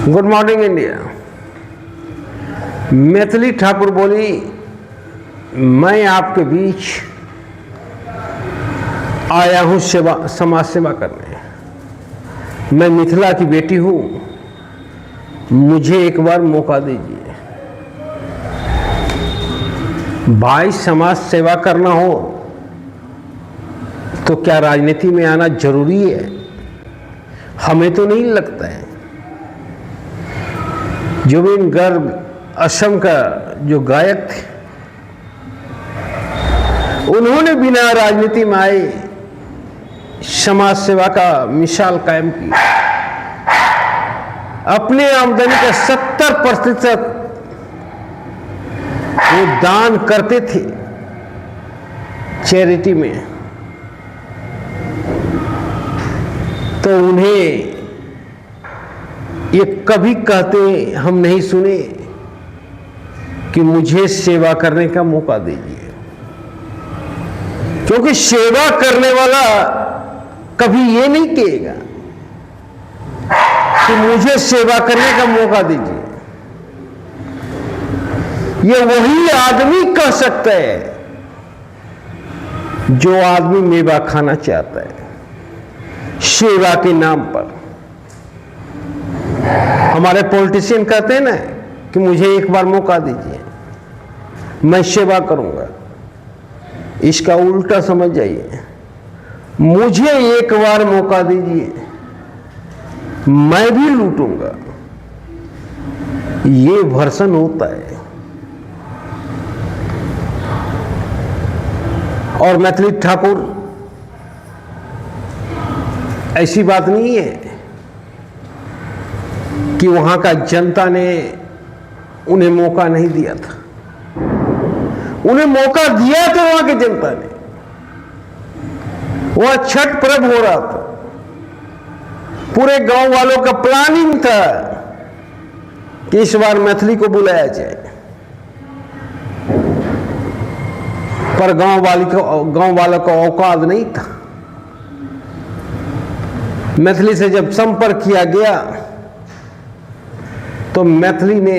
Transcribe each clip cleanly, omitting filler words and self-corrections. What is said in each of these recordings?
Good morning India. Maithili Thakur बोली, मैं आपके बीच आया हूं समाज सेवा करने। मैं मिथिला की बेटी हूं, मुझे एक बार मौका दीजिए। भाई, समाज सेवा करना हो तो क्या राजनीति में आना जरूरी है? हमें तो नहीं लगता है। जुबिन गर्ग असम का जो गायक थे, उन्होंने बिना राजनीति में आए समाज सेवा का मिसाल कायम की। अपने आमदनी का 70% वो दान करते थे चैरिटी में। तो उन्हें ये कभी कहते हम नहीं सुने कि मुझे सेवा करने का मौका दीजिए, क्योंकि सेवा करने वाला कभी ये नहीं कहेगा कि मुझे सेवा करने का मौका दीजिए। ये वही आदमी कह सकता है जो आदमी मेवा खाना चाहता है सेवा के नाम पर। हमारे पॉलिटिशियन कहते हैं ना कि मुझे एक बार मौका दीजिए, मैं सेवा करूंगा। इसका उल्टा समझ जाइए, मुझे एक बार मौका दीजिए, मैं भी लूटूंगा। ये वर्सन होता है। और मैथिली ठाकुर, ऐसी बात नहीं है कि वहां का जनता ने उन्हें मौका नहीं दिया था। उन्हें मौका दिया था वहां की जनता ने। वहां छठ पर्व हो रहा था, पूरे गांव वालों का प्लानिंग था कि इस बार मैथिली को बुलाया जाए, पर गांव वालों का औकात नहीं था। मैथिली से जब संपर्क किया गया तो मैथिली ने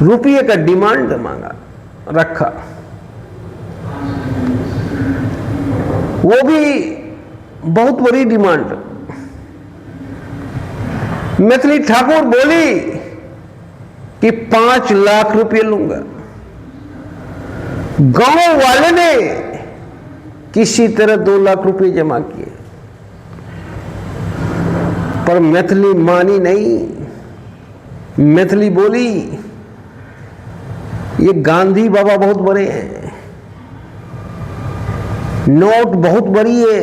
रुपये का डिमांड रखा। वो भी बहुत बड़ी डिमांड। मैथिली ठाकुर बोली कि 5 लाख रुपये लूंगा। गांव वाले ने किसी तरह 2 लाख रुपये जमा किए, पर मैथिली मानी नहीं। मैथिली बोली, ये गांधी बाबा बहुत बड़े हैं, नोट बहुत बड़ी है,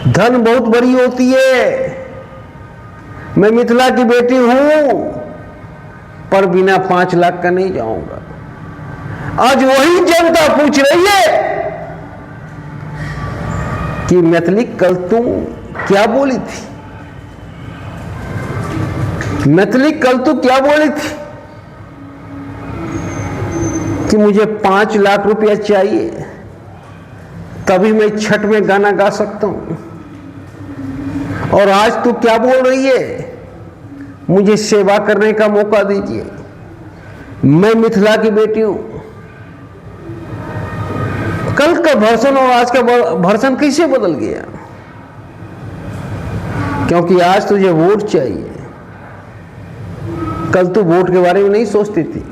धन बहुत बड़ी होती है। मैं मिथिला की बेटी हूं, पर बिना 5 लाख का नहीं जाऊंगा। आज वही जनता पूछ रही है कि मैथिली, कल तुम क्या बोली थी? मैथिली, कल तू क्या बोली थी कि मुझे 5 लाख रुपया चाहिए, तभी मैं छठ में गाना गा सकता हूं। और आज तू क्या बोल रही है? मुझे सेवा करने का मौका दीजिए, मैं मिथिला की बेटी हूं। कल का वर्सन और आज का वर्सन कैसे बदल गया? क्योंकि आज तुझे वोट चाहिए, कल तू वोट के बारे में नहीं सोचती थी।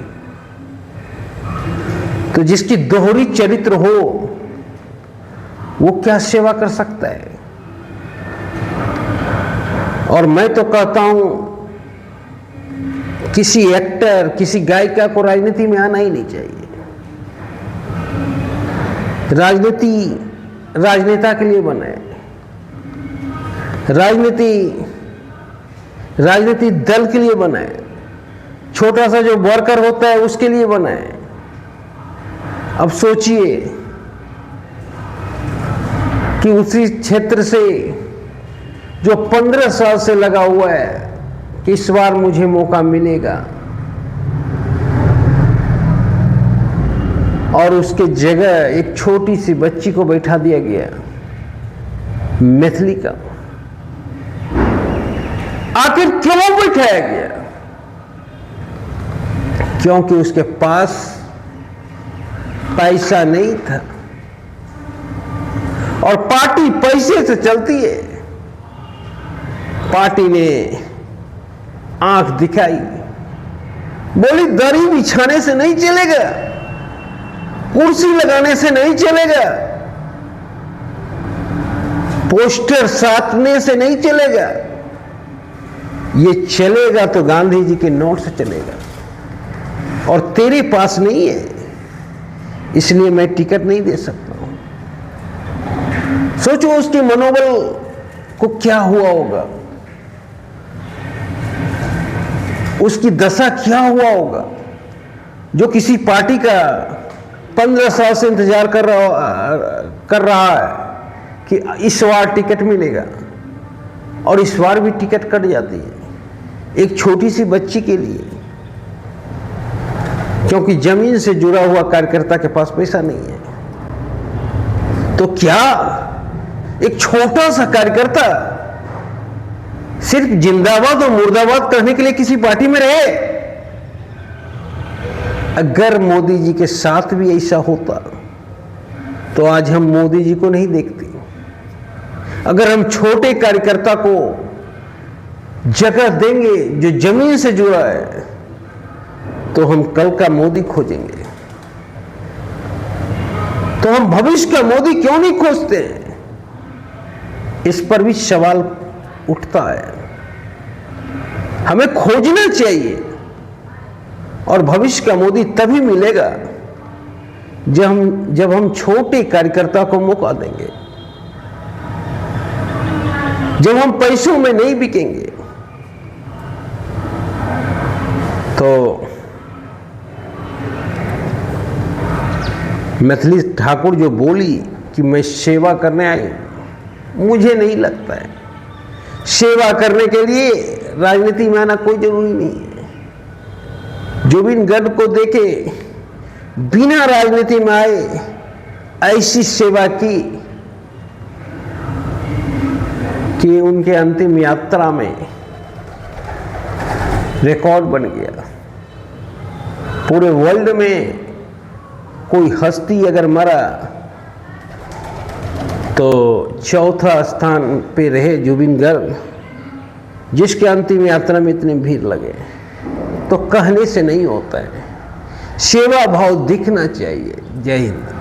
तो जिसकी दोहरी चरित्र हो वो क्या सेवा कर सकता है? और मैं तो कहता हूं, किसी एक्टर, किसी गायिका को राजनीति में आना ही नहीं चाहिए। राजनीति राजनेता के लिए बना है। राजनीति दल के लिए बना है। छोटा सा जो वर्कर होता है उसके लिए बना है। अब सोचिए कि उसी क्षेत्र से जो 15 साल से लगा हुआ है कि इस बार मुझे मौका मिलेगा, और उसके जगह एक छोटी सी बच्ची को बैठा दिया गया, मैथिली का। आखिर क्यों बिठाया गया? क्योंकि उसके पास पैसा नहीं था, और पार्टी पैसे से चलती है। पार्टी ने आंख दिखाई, बोली दरी बिछाने से नहीं चलेगा, कुर्सी लगाने से नहीं चलेगा, पोस्टर साटने से नहीं चलेगा, ये चलेगा तो गांधी जी के नोट से चलेगा, और तेरे पास नहीं है, इसलिए मैं टिकट नहीं दे सकता हूं। सोचो उसके मनोबल को क्या हुआ होगा, उसकी दशा क्या हुआ होगा, जो किसी पार्टी का 15 साल से इंतजार कर रहा है कि इस बार टिकट मिलेगा, और इस बार भी टिकट कट जाती है एक छोटी सी बच्ची के लिए, क्योंकि जमीन से जुड़ा हुआ कार्यकर्ता के पास पैसा नहीं है। तो क्या एक छोटा सा कार्यकर्ता सिर्फ जिंदाबाद और मुर्दाबाद करने के लिए किसी पार्टी में रहे? अगर मोदी जी के साथ भी ऐसा होता तो आज हम मोदी जी को नहीं देखते। अगर हम छोटे कार्यकर्ता को जगह देंगे जो जमीन से जुड़ा है, तो हम कल का मोदी खोजेंगे। तो हम भविष्य का मोदी क्यों नहीं खोजते? इस पर भी सवाल उठता है। हमें खोजना चाहिए, और भविष्य का मोदी तभी मिलेगा जब हम छोटे कार्यकर्ता को मौका देंगे, जब हम पैसों में नहीं बिकेंगे। तो मैथिली ठाकुर जो बोली कि मैं सेवा करने आई, मुझे नहीं लगता है सेवा करने के लिए राजनीति में आना कोई जरूरी नहीं है। जुबिन गर्ग को देखे बिना राजनीति में आए ऐसी सेवा की कि उनके अंतिम यात्रा में रिकॉर्ड बन गया। पूरे वर्ल्ड में कोई हस्ती अगर मरा तो चौथा स्थान पे रहे जुबिन गर्ग, जिसके अंतिम यात्रा में इतनी भीड़ लगे। तो कहने से नहीं होता है, सेवा भाव दिखना चाहिए। जय हिंद।